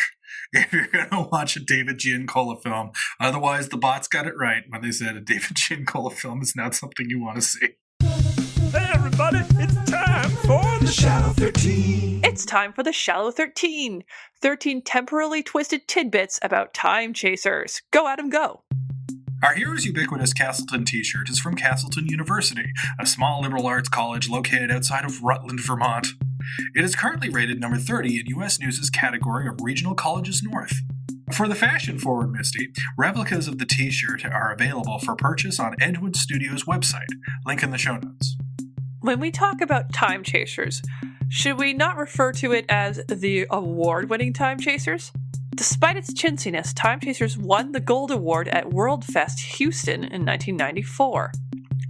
if you're going to watch a David Giancola film. Otherwise, the bots got it right when they said a David Giancola film is not something you want to see. Hey everybody, it's time for the Shallow 13. It's time for the Shallow 13. 13 temporally twisted tidbits about time chasers. Go, Adam, go. Our hero's ubiquitous Castleton t-shirt is from Castleton University, a small liberal arts college located outside of Rutland, Vermont. It is currently rated number 30 in U.S. News' category of Regional Colleges North. For the fashion-forward Misty, replicas of the t-shirt are available for purchase on Edwood Studios' website. Link in the show notes. When we talk about time chasers, should we not refer to it as the award-winning time chasers? Despite its chintziness, Time Chasers won the Gold Award at WorldFest Houston in 1994.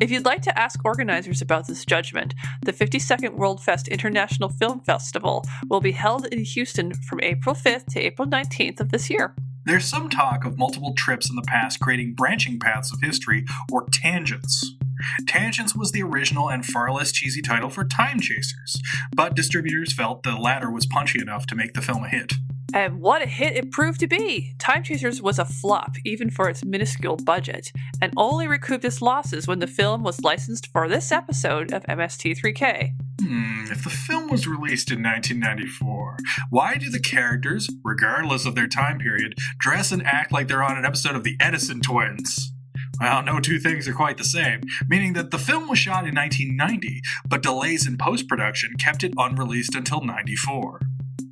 If you'd like to ask organizers about this judgment, the 52nd WorldFest International Film Festival will be held in Houston from April 5th to April 19th of this year. There's some talk of multiple trips in the past creating branching paths of history, or tangents. Tangents was the original and far less cheesy title for Time Chasers, but distributors felt the latter was punchy enough to make the film a hit. And what a hit it proved to be! Time Chasers was a flop, even for its minuscule budget, and only recouped its losses when the film was licensed for this episode of MST3K. If the film was released in 1994, why do the characters, regardless of their time period, dress and act like they're on an episode of the Edison Twins? Well, no two things are quite the same, meaning that the film was shot in 1990, but delays in post-production kept it unreleased until 94.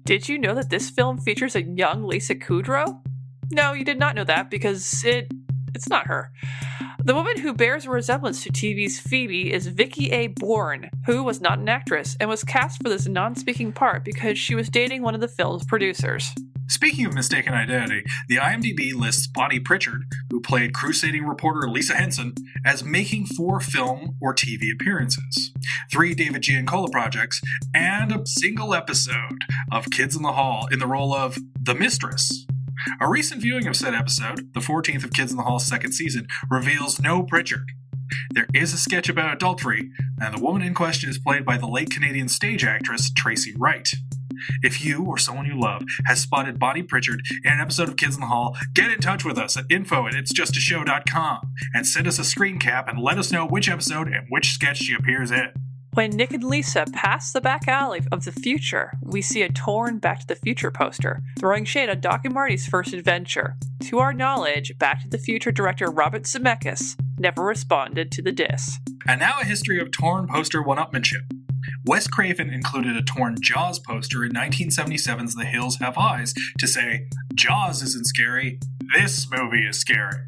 Did you know that this film features a young Lisa Kudrow? No, you did not know that because it's not her. The woman who bears a resemblance to TV's Phoebe is Vicky A. Bourne, who was not an actress and was cast for this non-speaking part because she was dating one of the film's producers. Speaking of mistaken identity, the IMDb lists Bonnie Pritchard, who played crusading reporter Lisa Henson, as making 4 film or TV appearances, 3 David Giancola projects, and a single episode of Kids in the Hall in the role of the Mistress. A recent viewing of said episode, the 14th of Kids in the Hall's 2nd season, reveals no Pritchard. There is a sketch about adultery, and the woman in question is played by the late Canadian stage actress Tracy Wright. If you or someone you love has spotted Bonnie Pritchard in an episode of Kids in the Hall, get in touch with us at info@itsjustashow.com and send us a screen cap and let us know which episode and which sketch she appears in. When Nick and Lisa pass the back alley of the future, we see a torn Back to the Future poster, throwing shade on Doc and Marty's first adventure. To our knowledge, Back to the Future director Robert Zemeckis never responded to the diss. And now a history of torn poster one-upmanship. Wes Craven included a torn Jaws poster in 1977's The Hills Have Eyes to say, Jaws isn't scary, this movie is scary.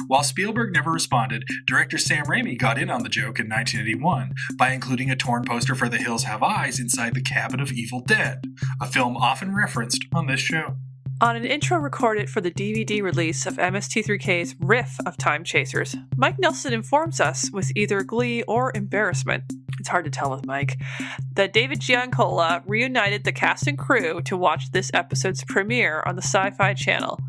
While Spielberg never responded, director Sam Raimi got in on the joke in 1981 by including a torn poster for The Hills Have Eyes inside the cabin of Evil Dead, a film often referenced on this show. On an intro recorded for the DVD release of MST3K's riff of Time Chasers, Mike Nelson informs us, with either glee or embarrassment, it's hard to tell with Mike, that David Giancola reunited the cast and crew to watch this episode's premiere on the Sci-Fi Channel.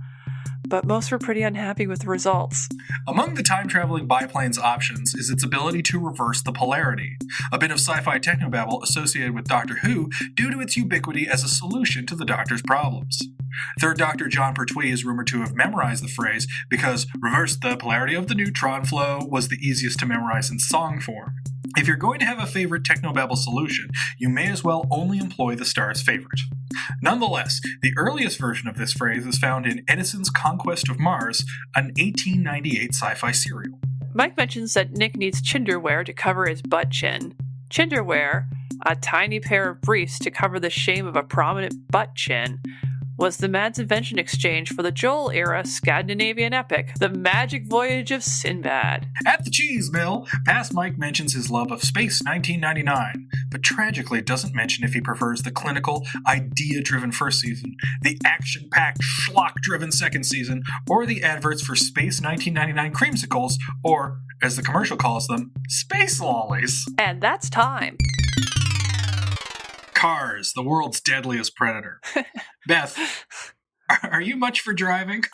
But most were pretty unhappy with the results. Among the time-traveling biplane's options is its ability to reverse the polarity, a bit of sci-fi technobabble associated with Doctor Who due to its ubiquity as a solution to the Doctor's problems. Third Doctor John Pertwee is rumored to have memorized the phrase because reverse the polarity of the neutron flow was the easiest to memorize in song form. If you're going to have a favorite technobabble solution, you may as well only employ the star's favorite. Nonetheless, the earliest version of this phrase is found in Edison's Conquest of Mars, an 1898 sci-fi serial. Mike mentions that Nick needs chinderwear to cover his butt chin. Chinderwear, a tiny pair of briefs to cover the shame of a prominent butt chin, was the man's invention exchange for the Joel-era Scandinavian epic, The Magic Voyage of Sinbad. At the cheese mill, Past Mike mentions his love of Space 1999, but tragically doesn't mention if he prefers the clinical, idea-driven first season, the action-packed, schlock-driven second season, or the adverts for Space 1999 creamsicles, or, as the commercial calls them, space lollies. And that's time. Cars, the world's deadliest predator. Beth, are you much for driving?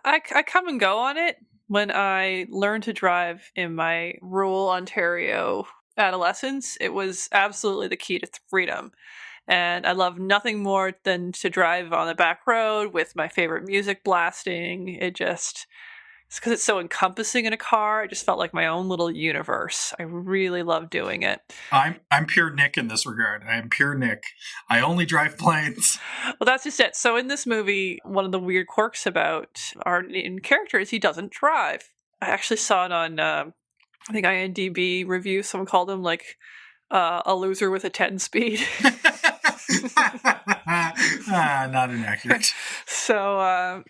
I come and go on it. When I learned to drive in my rural Ontario adolescence, it was absolutely the key to freedom. And I love nothing more than to drive on the back road with my favorite music blasting. It's because it's so encompassing in a car. It just felt like my own little universe. I really love doing it. I'm pure Nick in this regard. I am pure Nick. I only drive planes. Well, that's just it. So in this movie, one of the weird quirks about our main character is he doesn't drive. I actually saw it on, I think IMDb review. Someone called him like a loser with a 10 speed. Not inaccurate. So,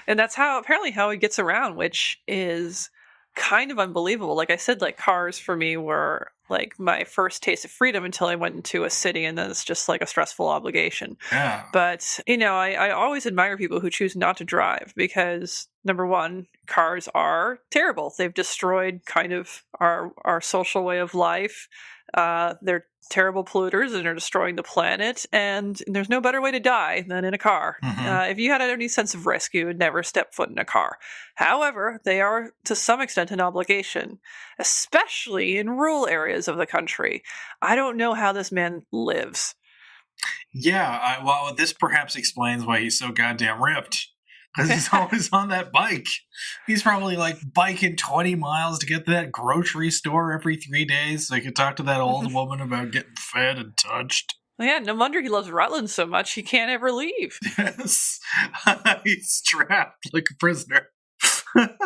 and that's apparently how he gets around, which is kind of unbelievable. Like I said, like cars for me were like my first taste of freedom until I went into a city, and then it's just like a stressful obligation. Yeah. But, I always admire people who choose not to drive because, number one, cars are terrible. They've destroyed kind of our social way of life. They're terrible polluters and are destroying the planet, and there's no better way to die than in a car. Mm-hmm. If you had any sense of risk, you would never step foot in a car. However, they are to some extent an obligation, especially in rural areas of the country. I don't know how this man lives. Yeah, well, this perhaps explains why he's so goddamn ripped. Because he's always on that bike. He's probably like biking 20 miles to get to that grocery store every 3 days so he can talk to that old woman about getting fed and touched. Well, yeah, no wonder he loves Rutland so much he can't ever leave. Yes. He's trapped like a prisoner. But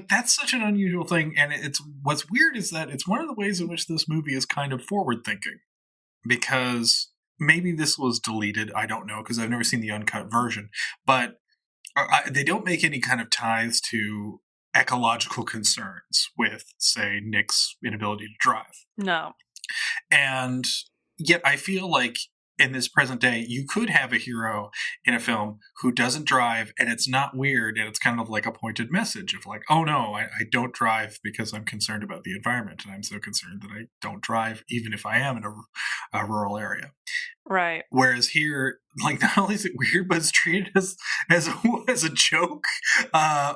that's such an unusual thing. And what's weird is that it's one of the ways in which this movie is kind of forward thinking. Because maybe this was deleted. I don't know because I've never seen the uncut version. But they don't make any kind of ties to ecological concerns with, say, Nick's inability to drive. No. And yet I feel like in this present day, you could have a hero in a film who doesn't drive, and it's not weird, and it's kind of like a pointed message of like, oh no, I don't drive because I'm concerned about the environment, and I'm so concerned that I don't drive even if I am in a rural area. Right. Whereas here, like, not only is it weird, but it's treated as a joke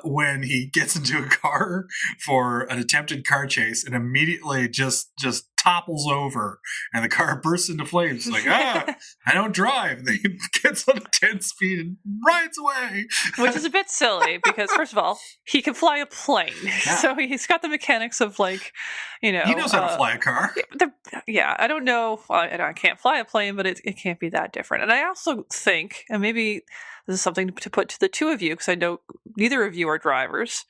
when he gets into a car for an attempted car chase and immediately just topples over and the car bursts into flames. Like, I don't drive. And then he gets on a 10 speed and rides away. Which is a bit silly because, first of all, he can fly a plane. Yeah. So he's got the mechanics of, like, He knows how to fly a car. I don't know. I can't fly a plane, but it can't be that different. And I also think, and maybe this is something to put to the two of you, because I know neither of you are drivers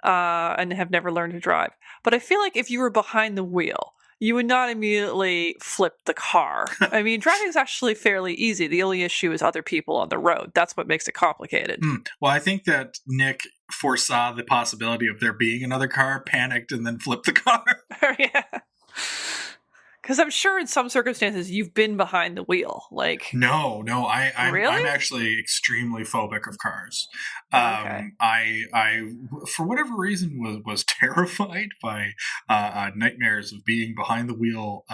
and have never learned to drive. But I feel like if you were behind the wheel, you would not immediately flip the car. I mean, driving is actually fairly easy. The only issue is other people on the road. That's what makes it complicated. Well, I think that Nick foresaw the possibility of there being another car, panicked, and then flipped the car. Yeah. Because I'm sure in some circumstances you've been behind the wheel. Like, No, I'm Really? actually extremely phobic of cars. Okay. I for whatever reason was terrified by nightmares of being behind the wheel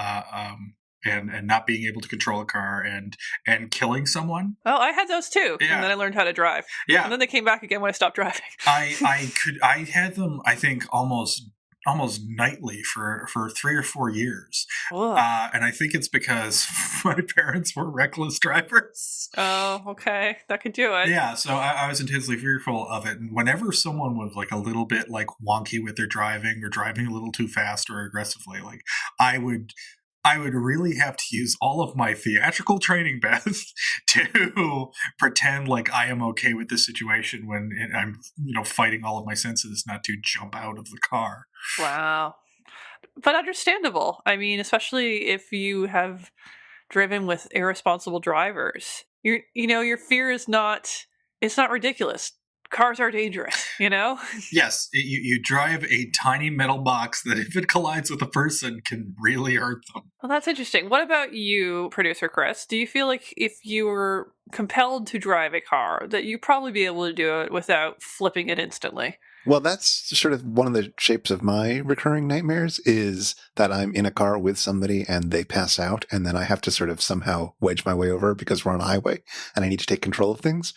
and not being able to control a car and killing someone. Oh, I had those too. Yeah. And then I learned how to drive. Yeah. And then they came back again when I stopped driving. I had them, I think, almost almost nightly for 3 or 4 years. Ugh. And I think it's because my parents were reckless drivers. Oh, okay. That could do it. Yeah, so I was intensely fearful of it. And whenever someone was like a little bit like wonky with their driving or driving a little too fast or aggressively, like I would really have to use all of my theatrical training, Beth, to pretend like I am okay with this situation when I'm, fighting all of my senses not to jump out of the car. Wow. But understandable. I mean, especially if you have driven with irresponsible drivers. Your fear is it's not ridiculous. Cars are dangerous, Yes, you drive a tiny metal box that if it collides with a person can really hurt them. Well, that's interesting. What about you, producer Chris? Do you feel like if you were compelled to drive a car, that you'd probably be able to do it without flipping it instantly? Well, that's sort of one of the shapes of my recurring nightmares is that I'm in a car with somebody and they pass out and then I have to sort of somehow wedge my way over because we're on a highway and I need to take control of things.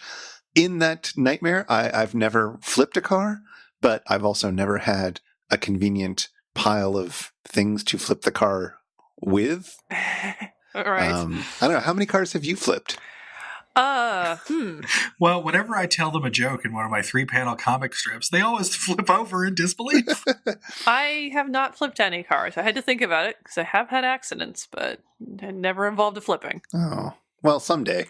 In that nightmare, I've never flipped a car, but I've also never had a convenient pile of things to flip the car with. All right. I don't know. How many cars have you flipped? Well, whenever I tell them a joke in one of my 3-panel comic strips, they always flip over in disbelief. I have not flipped any cars. I had to think about it because I have had accidents, but it never involved a flipping. Oh, well, someday.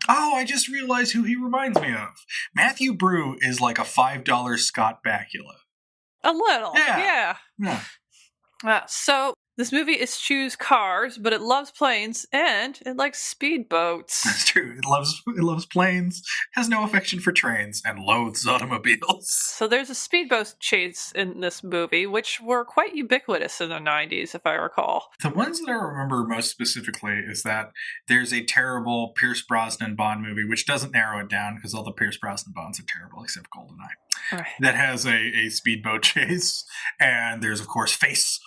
Oh, I just realized who he reminds me of. Matthew Brew is like a $5 Scott Bakula. A little. Yeah. So this movie eschews cars, but it loves planes and it likes speedboats. That's true. It loves planes, has no affection for trains, and loathes automobiles. So there's a speedboat chase in this movie, which were quite ubiquitous in the 90s, if I recall. The ones that I remember most specifically is that there's a terrible Pierce Brosnan Bond movie, which doesn't narrow it down because all the Pierce Brosnan Bonds are terrible except GoldenEye. Right. That has a speedboat chase. And there's, of course, Face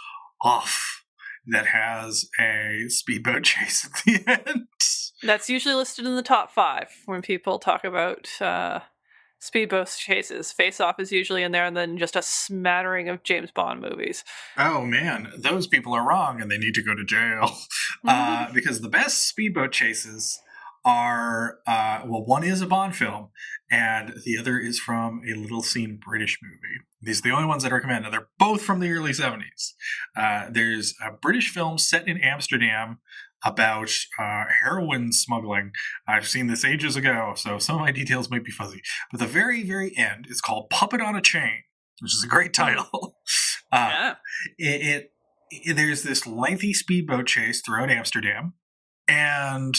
Off that has a speedboat chase at the end. That's usually listed in the top 5 when people talk about speedboat chases. Face Off is usually in there, and then just a smattering of James Bond movies. Oh man, those people are wrong and they need to go to jail. Because the best speedboat chases are, one is a Bond film, and the other is from a little-seen British movie. These are the only ones I'd recommend. Now, they're both from the early 70s. There's a British film set in Amsterdam about heroin smuggling. I've seen this ages ago, so some of my details might be fuzzy. But the very, very end is called Puppet on a Chain, which is a great title. There's this lengthy speedboat chase throughout Amsterdam, and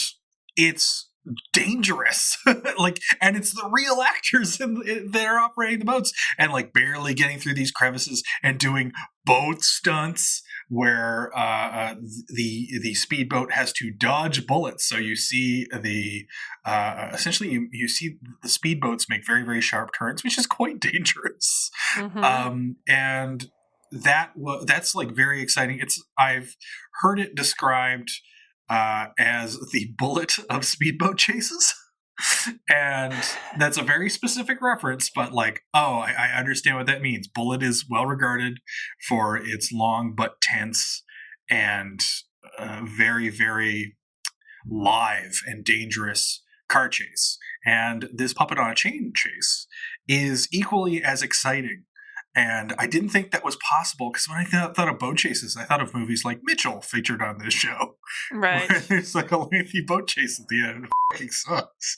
it's dangerous. And it's the real actors that are operating the boats and barely getting through these crevices and doing boat stunts where the speedboat has to dodge bullets. So you see essentially you see the speedboats make very, very sharp turns, which is quite dangerous. Mm-hmm. And that's very exciting. I've heard it described as the bullet of speedboat chases. And that's a very specific reference, but I understand what that means. Bullet is well regarded for its long but tense and very, very live and dangerous car chase. And this Puppet on a Chain chase is equally as exciting. And I didn't think that was possible because when I thought of boat chases, I thought of movies like Mitchell featured on this show. Right. Where there's a lengthy boat chase at the end. It fucking sucks.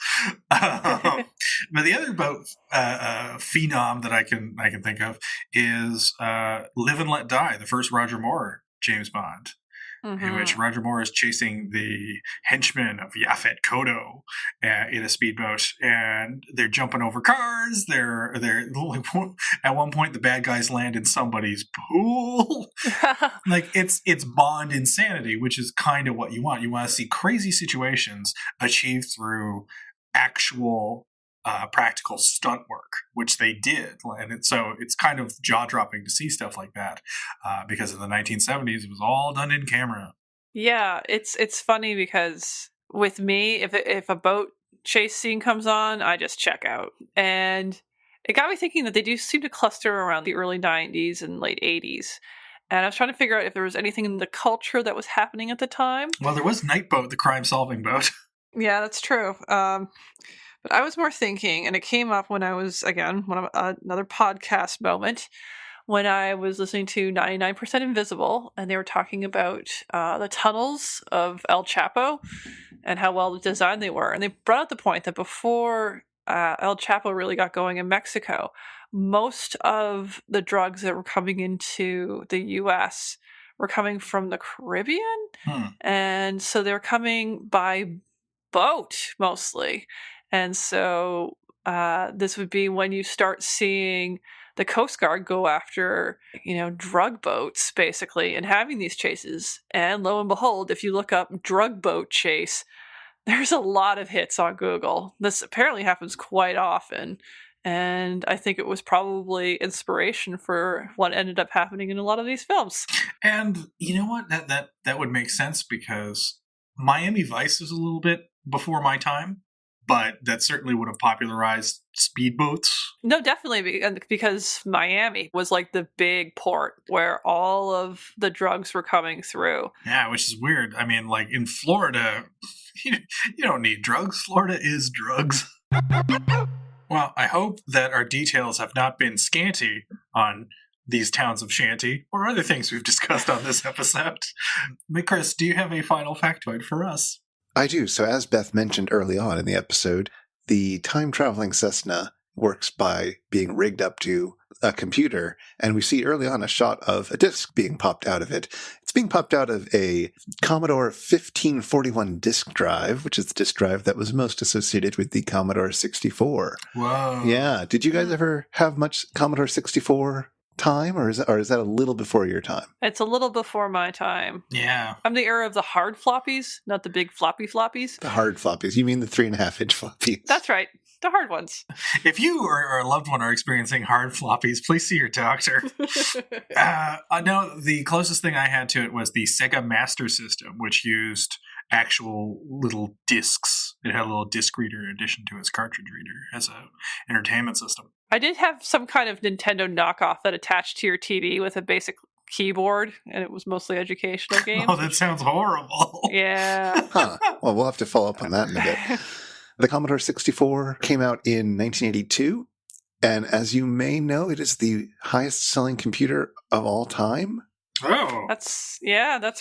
But the other boat phenom that I can think of is Live and Let Die, the first Roger Moore James Bond. Mm-hmm. In which Roger Moore is chasing the henchman of Yaphet Kotto in a speedboat, and they're jumping over cars. They're at one point the bad guys land in somebody's pool. It's Bond insanity, which is kind of what you want. You want to see crazy situations achieved through actual practical stunt work, which they did, and so it's kind of jaw-dropping to see stuff like that because in the 1970s it was all done in camera. Yeah, it's funny because with me, if a boat chase scene comes on, I just check out, and it got me thinking that they do seem to cluster around the early 90s and late 80s. And I was trying to figure out if there was anything in the culture that was happening at the time. Well, there was Nightboat, the crime-solving boat. Yeah, that's true. But I was more thinking, and it came up when I was, again, another podcast moment, when I was listening to 99% Invisible, and they were talking about the tunnels of El Chapo and how well designed they were. And they brought up the point that before El Chapo really got going in Mexico, most of the drugs that were coming into the U.S. were coming from the Caribbean. And so they were coming by boat, mostly. And so this would be when you start seeing the Coast Guard go after, drug boats, basically, and having these chases. And lo and behold, if you look up drug boat chase, there's a lot of hits on Google. This apparently happens quite often. And I think it was probably inspiration for what ended up happening in a lot of these films. And you know what? That would make sense, because Miami Vice is a little bit before my time, but that certainly would have popularized speedboats. No, definitely, because Miami was like the big port where all of the drugs were coming through. Yeah, which is weird. I mean, like in Florida, you don't need drugs. Florida is drugs. Well, I hope that our details have not been scanty on these towns of shanty or other things we've discussed on this episode. But Chris, do you have a final factoid for us? I do. So as Beth mentioned early on in the episode, the time-traveling Cessna works by being rigged up to a computer, and we see early on a shot of a disk being popped out of it. It's being popped out of a Commodore 1541 disk drive, which is the disk drive that was most associated with the Commodore 64. Whoa. Yeah. Did you guys ever have much Commodore 64 time, or is that a little before your time? It's a little before my time. Yeah. I'm the era of the hard floppies, not the big floppy floppies. The hard floppies. You mean the 3.5-inch floppies? That's right. The hard ones. If you or a loved one are experiencing hard floppies, please see your doctor. No, the closest thing I had to it was the Sega Master System, which used actual little discs. It had a little disc reader in addition to its cartridge reader as an entertainment system. I did have some kind of Nintendo knockoff that attached to your TV with a basic keyboard, and it was mostly educational games. Oh, that sounds horrible. Yeah. Huh. Well, we'll have to follow up on that in a bit. The Commodore 64 came out in 1982, and as you may know, it is the highest-selling computer of all time. Oh. That's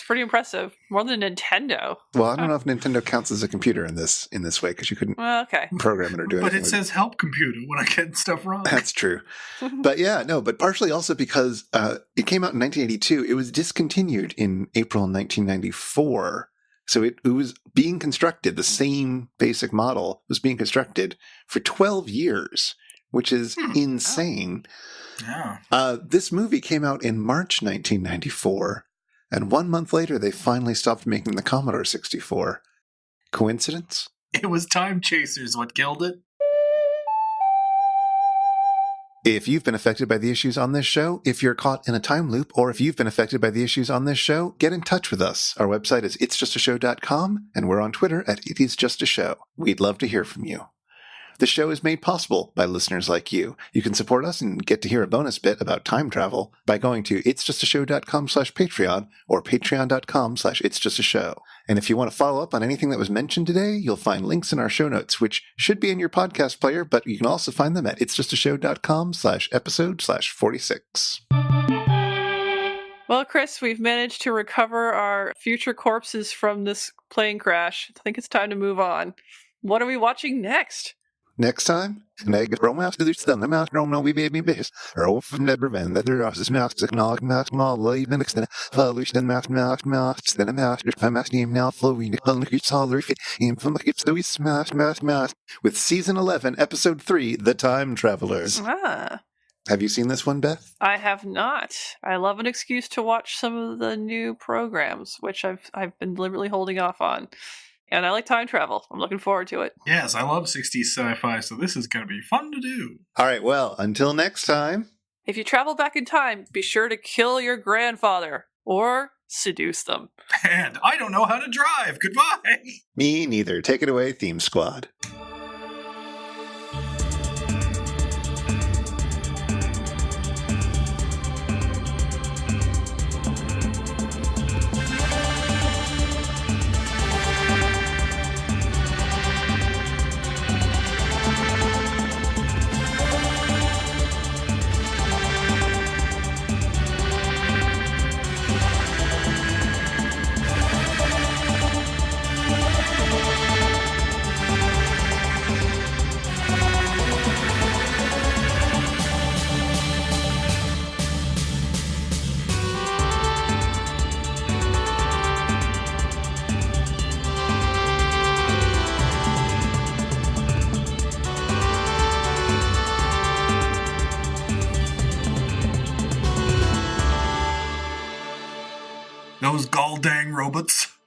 pretty impressive. More than Nintendo. Well, I don't know if Nintendo counts as a computer in this way, because you couldn't program it or do anything. But it says help computer when I get stuff wrong. That's true. But partially also because it came out in 1982. It was discontinued in April 1994. So it was being constructed, the same basic model was being constructed for 12 years, which is insane. Yeah. This movie came out in March 1994, and 1 month later they finally stopped making the Commodore 64. Coincidence? It was Time Chasers what killed it. If you've been affected by the issues on this show, if you're caught in a time loop, or if you've been affected by the issues on this show, get in touch with us. Our website is itsjustashow.com, and we're on Twitter at itisjustashow. We'd love to hear from you. The show is made possible by listeners like you. You can support us and get to hear a bonus bit about time travel by going to itsjustashow.com/Patreon or patreon.com/itsjustashow. And if you want to follow up on anything that was mentioned today, you'll find links in our show notes, which should be in your podcast player, but you can also find them at itsjustashow.com/episode/46. Well, Chris, we've managed to recover our future corpses from this plane crash. I think it's time to move on. What are we watching next? Next time, romance to the mouse, no, we baby base. Or never been that there is mouse, acknowledge mouse, small, even extend, then mouse, then a mouse, name now flowing, mouse, with season 11, episode 3, The Time Travelers. Have you seen this one, Beth? I have not. I love an excuse to watch some of the new programs, which I've been deliberately holding off on. And I like time travel. I'm looking forward to it. Yes, I love 60s sci-fi, so this is going to be fun to do. All right, well, until next time. If you travel back in time, be sure to kill your grandfather or seduce them. And I don't know how to drive. Goodbye. Me neither. Take it away, Theme Squad. robots.